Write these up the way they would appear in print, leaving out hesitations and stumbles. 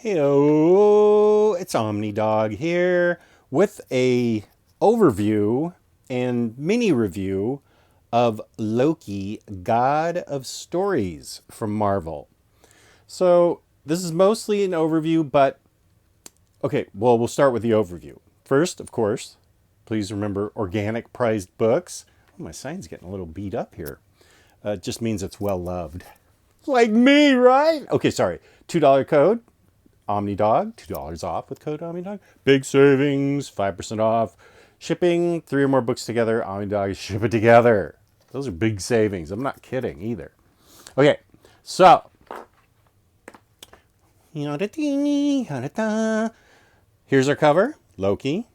Hello, it's OmniDog here with a overview and mini review of Loki, God of Stories from Marvel. So this is mostly an overview, but okay, well, we'll start with the overview. First, of course, please remember organic priced books. Oh, my sign's getting a little beat up here. It just means it's well loved. Like me, right? Okay, sorry. $2 code. OmniDog, $2 off with code OmniDog. Big savings, 5% off. Shipping, 3 or more books together, OmniDog, ship it together. Those are big savings. I'm not kidding either. Okay, so. Here's our cover, Loki.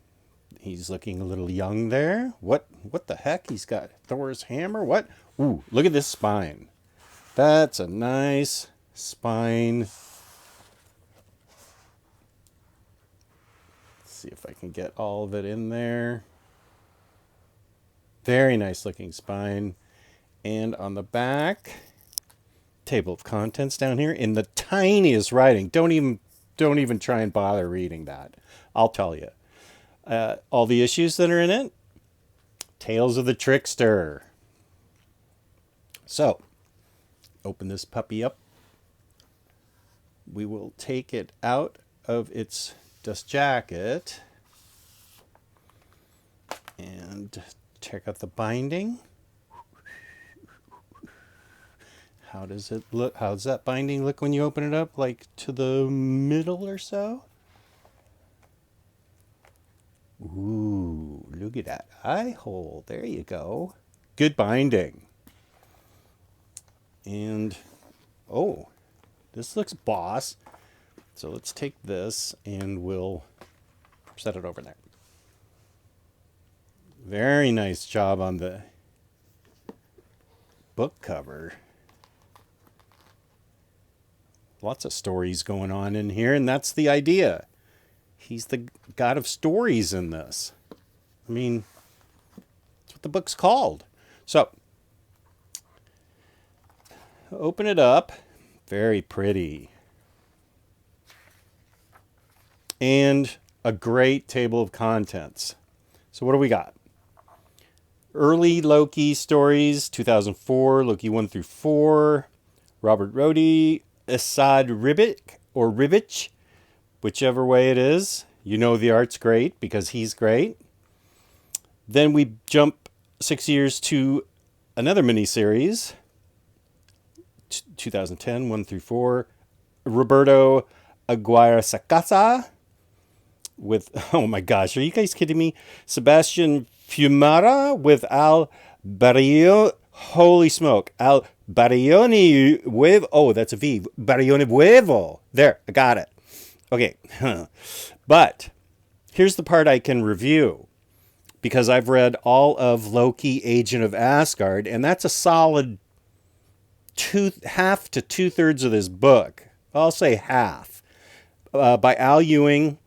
He's looking a little young there. What the heck? He's got Thor's hammer. What? Ooh, look at this spine. That's a nice spine. See if I can get all of it in there. Very nice looking spine. And on the back, table of contents down here in the tiniest writing. Don't even try and bother reading that. I'll tell you. All the issues that are in it. Tales of the Trickster. So, open this puppy up. We will take it out of its dust jacket and check out the binding. How does it look? How does that binding look when you open it up? Like to the middle or so? Ooh, look at that eye hole. There you go. Good binding. And, oh, this looks boss. So let's take this and we'll set it over there. Very nice job on the book cover. Lots of stories going on in here, and that's the idea. He's the god of stories in this. I mean, that's what the book's called. So, open it up. Very pretty. And a great table of contents. So what do we got? Early Loki stories, 2004, Loki 1 through 4. Robert Rhodey, Asad Ribic, whichever way it is. You know the art's great because he's great. Then we jump 6 years to another miniseries, 2010, 1 through 4. Roberto Aguirre Sacasa with, oh my gosh, are you guys kidding me? Sebastian Fumara with Al Barrio. Holy smoke. Al Barrione Huevo. Oh, that's a V. Barrione Huevo. There, I got it. Okay. But here's the part I can review because I've read all of Loki, Agent of Asgard, and that's a solid half to 2/3 of this book. I'll say half. By Al Ewing,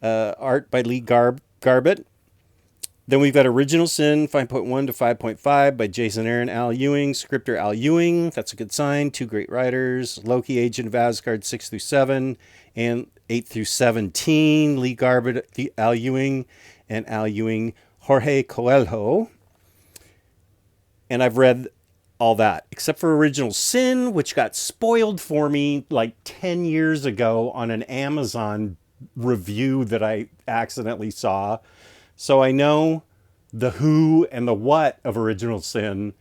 art by Lee Garbett. Then we've got Original Sin 5.1 to 5.5 by Jason Aaron, Al Ewing, scripter Al Ewing. That's a good sign. 2 great writers. Loki, Agent of Asgard 6 through 7 and 8 through 17. Lee Garbett, Al Ewing, and Al Ewing, Jorge Coelho. And I've read all that except for Original Sin, which got spoiled for me like 10 years ago on an Amazon review that I accidentally saw. So I know the who and the what of Original Sin.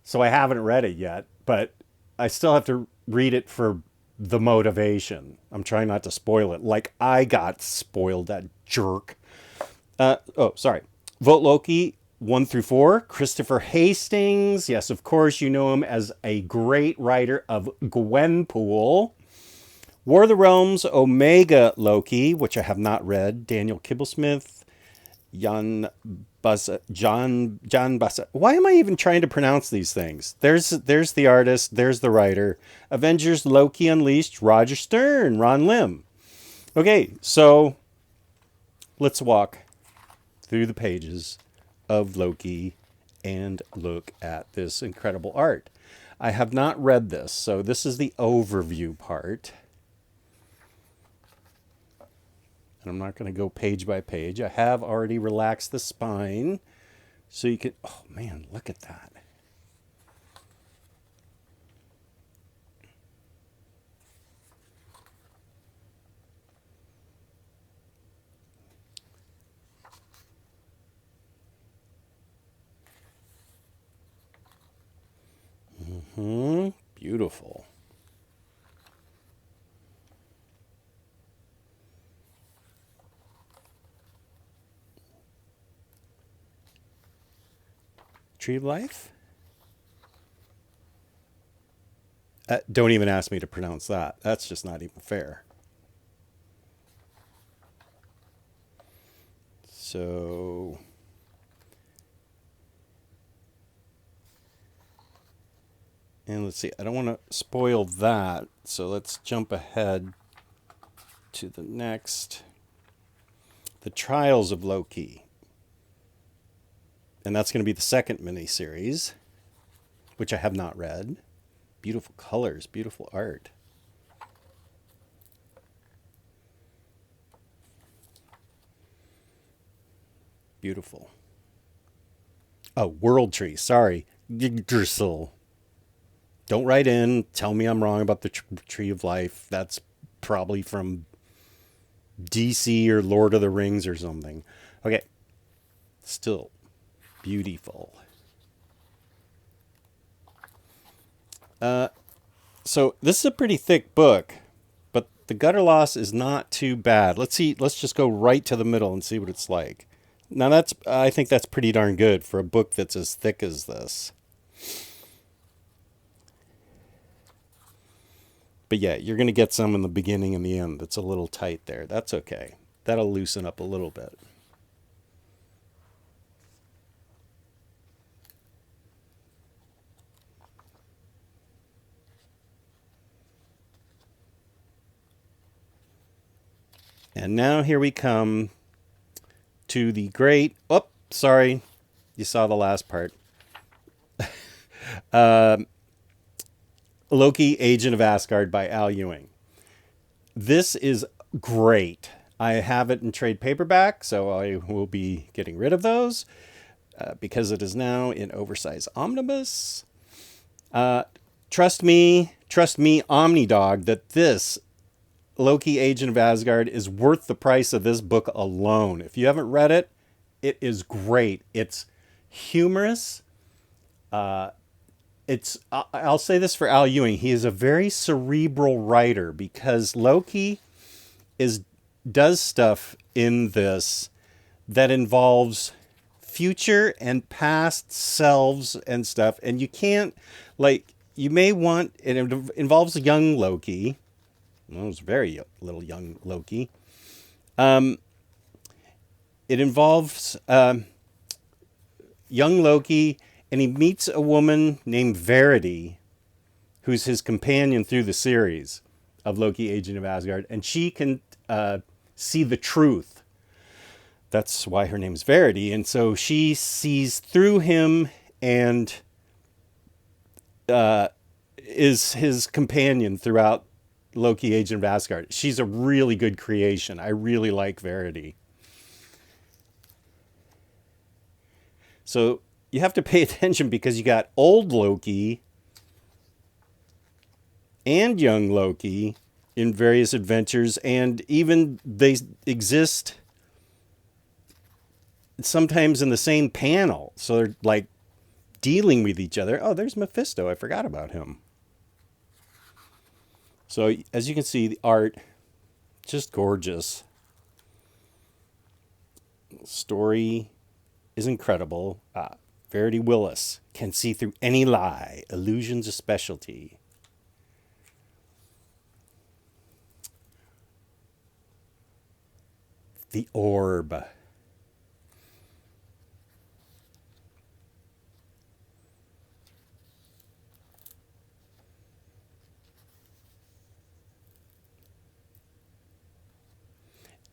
So I haven't read it yet, but I still have to read it for the motivation. I'm trying not to spoil it like I got spoiled, that jerk. Sorry. Vote Loki 1 through 4. Christopher Hastings. Yes, of course, you know him as a great writer of Gwenpool. War of the Realms, Omega Loki, which I have not read. Daniel Kibblesmith. John Bassett. Why am I even trying to pronounce these things? There's the artist. There's the writer. Avengers Loki Unleashed. Roger Stern. Ron Lim. Okay, so let's walk through the pages of Loki and look at this incredible art. I have not read this, so this is the overview part. I'm not going to go page by page. I have already relaxed the spine. So you can, oh man, look at that. Beautiful. Tree of Life? Don't even ask me to pronounce that. That's just not even fair. So, and let's see, I don't want to spoil that. So let's jump ahead to the next. The Trials of Loki. And that's going to be the second miniseries, which I have not read. Beautiful colors, beautiful art. Beautiful. Oh, World Tree. Sorry. Yggdrasil. Don't write in. Tell me I'm wrong about the Tree of Life. That's probably from DC or Lord of the Rings or something. Okay. Still beautiful. So this is a pretty thick book, but the gutter loss is not too bad. Let's see. Let's just go right to the middle and see what it's like. Now I think that's pretty darn good for a book that's as thick as this. But yeah, you're going to get some in the beginning and the end that's a little tight there. That's okay. That'll loosen up a little bit. And now here we come to the great... Oh, sorry. You saw the last part. Loki, Agent of Asgard by Al Ewing. This is great. I have it in trade paperback, so I will be getting rid of those because it is now in oversized omnibus. Trust me, Omnidog, that this Loki, Agent of Asgard is worth the price of this book alone. If you haven't read it, it is great. It's humorous. I'll say this for Al Ewing. He is a very cerebral writer because Loki does stuff in this that involves future and past selves and stuff. And you can't, like, you may want, it involves a young Loki. Well, it was very little young Loki. It involves young Loki, and he meets a woman named Verity, who's his companion through the series of Loki, Agent of Asgard, and she can see the truth. That's why her name's Verity, and so she sees through him and is his companion throughout Loki, Agent of Asgard. She's a really good creation. I really like Verity. So you have to pay attention because you got old Loki and young Loki in various adventures, and even they exist sometimes in the same panel. So they're like dealing with each other. Oh, there's Mephisto. I forgot about him. So as you can see, the art, just gorgeous. Story is incredible. Verity Willis can see through any lie. Illusion's a specialty. The Orb.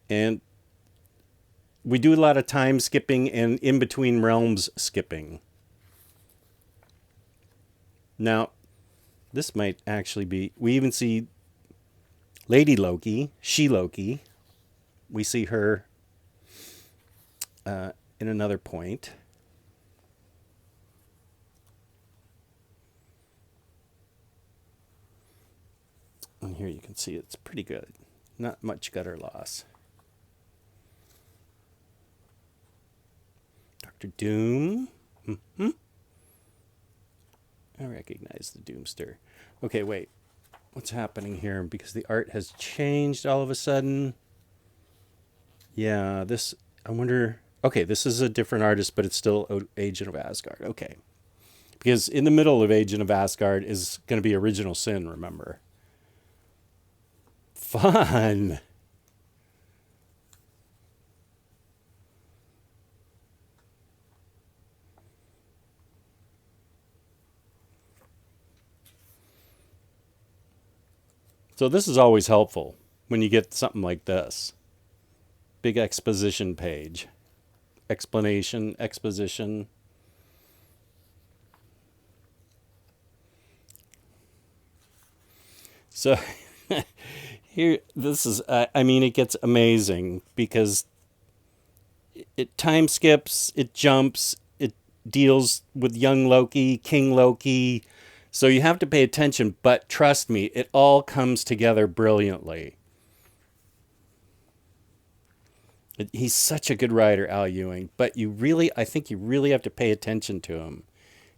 And we do a lot of time skipping and in between realms skipping. Now, this might actually be... We even see Lady Loki, She-Loki. we see her in another point. And here you can see it's pretty good. Not much gutter loss. Dr. Doom. Mm-hmm. I recognize the Doomster. Okay, wait. What's happening here? Because the art has changed all of a sudden. Yeah, this, I wonder. Okay, this is a different artist, but it's still Agent of Asgard. Okay. Because in the middle of Agent of Asgard is going to be Original Sin, remember? Fun. So this is always helpful when you get something like this. Big exposition page. Explanation, exposition. So here, this is, I mean, it gets amazing because it time skips, it jumps, it deals with young Loki, King Loki. So you have to pay attention, but trust me, it all comes together brilliantly. He's such a good writer, Al Ewing, but I think you really have to pay attention to him.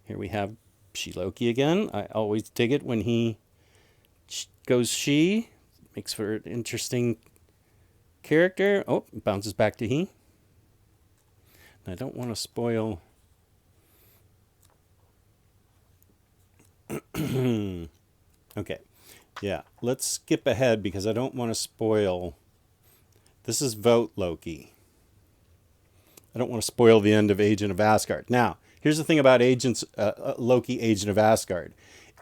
Here we have She Loki again. I always dig it when he goes she. Makes for an interesting character. Oh, bounces back to he. I don't want to spoil. Okay. Yeah, let's skip ahead because I don't want to spoil. This is Vote Loki. I don't want to spoil the end of Agent of Asgard. Now, here's the thing about Loki, Agent of Asgard.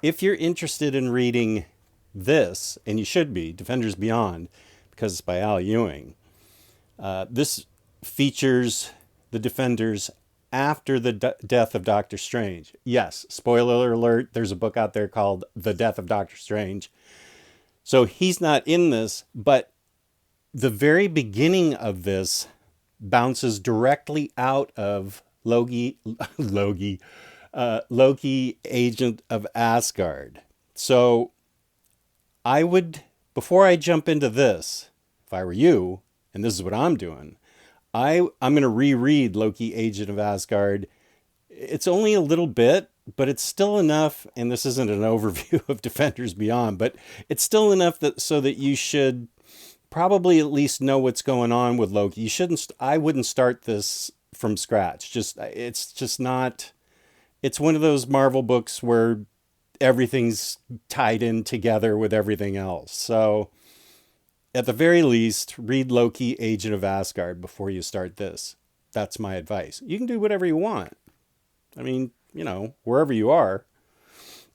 If you're interested in reading this, and you should be, Defenders Beyond, because it's by Al Ewing, this features the Defenders after the death of Doctor Strange. Yes, spoiler alert, there's a book out there called The Death of Doctor Strange. So he's not in this, but the very beginning of this bounces directly out of Loki, Agent of Asgard. So I would, before I jump into this, if I were you, and this is what I'm doing, I'm going to reread Loki, Agent of Asgard. It's only a little bit, but it's still enough, and this isn't an overview of Defenders Beyond, but it's still enough so that you should probably at least know what's going on with Loki. You shouldn't, I wouldn't start this from scratch. It's just not, it's one of those Marvel books where everything's tied in together with everything else. So at the very least, read Loki, Agent of Asgard before you start this. That's my advice. You can do whatever you want. I mean, wherever you are,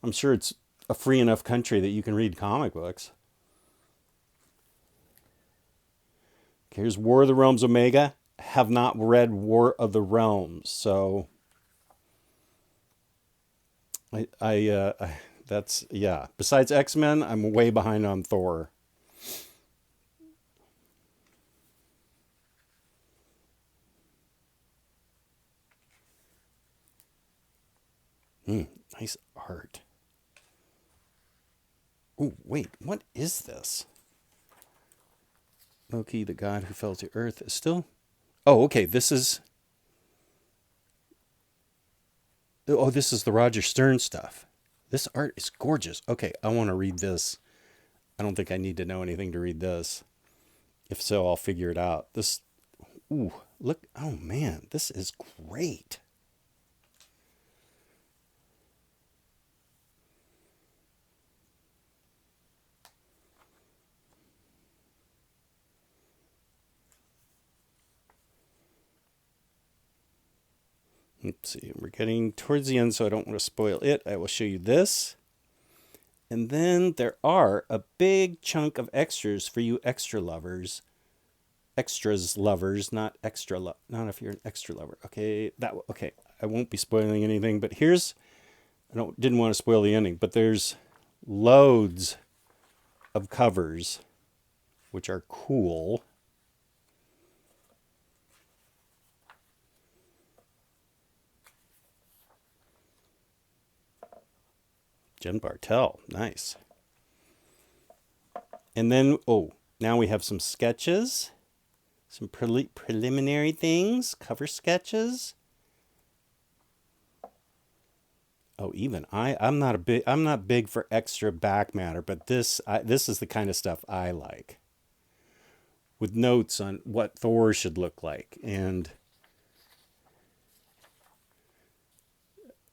I'm sure it's a free enough country that you can read comic books. Here's War of the Realms Omega. Have not read War of the Realms, so that's, yeah. Besides X-Men, I'm way behind on Thor. Nice art. Oh, wait, what is this? Loki, the god who fell to earth, is still... Oh, okay, this is... Oh, this is the Roger Stern stuff. This art is gorgeous. Okay, I want to read this. I don't think I need to know anything to read this. If so, I'll figure it out. This... Ooh, look. Oh, man, this is great. Let's see, we're getting towards the end, so I don't want to spoil it. I will show you this. And then there are a big chunk of extras for you extra lovers. Extras lovers, not not if you're an extra lover. Okay, okay. I won't be spoiling anything, but here's, didn't want to spoil the ending, but there's loads of covers, which are cool. Jen Bartel. Nice. And then, oh, now we have some sketches. Some preliminary things. Cover sketches. Oh, even I'm not big for extra back matter, but this is the kind of stuff I like. With notes on what Thor should look like and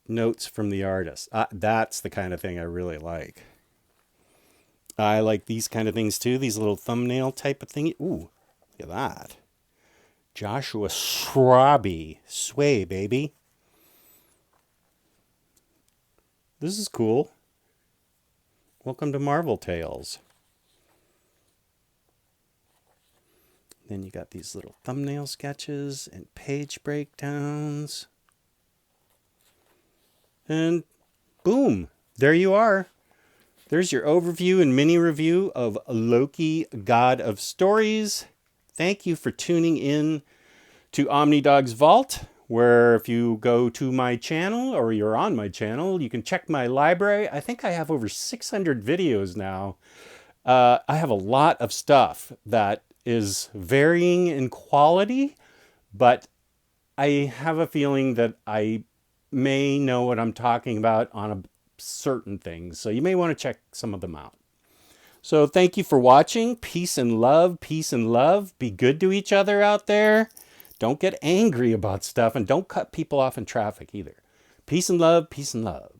notes from the artist. That's the kind of thing I really like. I like these kind of things too. These little thumbnail type of thing. Ooh, look at that. Joshua Sway, baby. This is cool. Welcome to Marvel Tales. Then you got these little thumbnail sketches and page breakdowns. And boom, there you are. There's your overview and mini review of Loki, God of Stories. Thank you for tuning in to OmniDog's Vault, where if you go to my channel or you're on my channel, you can check my library. I think I have over 600 videos now. I have a lot of stuff that is varying in quality, but I have a feeling that I may know what I'm talking about on a certain things. So you may want to check some of them out. So thank you for watching. Peace and love. Peace and love. Be good to each other out there. Don't get angry about stuff and don't cut people off in traffic either. Peace and love. Peace and love.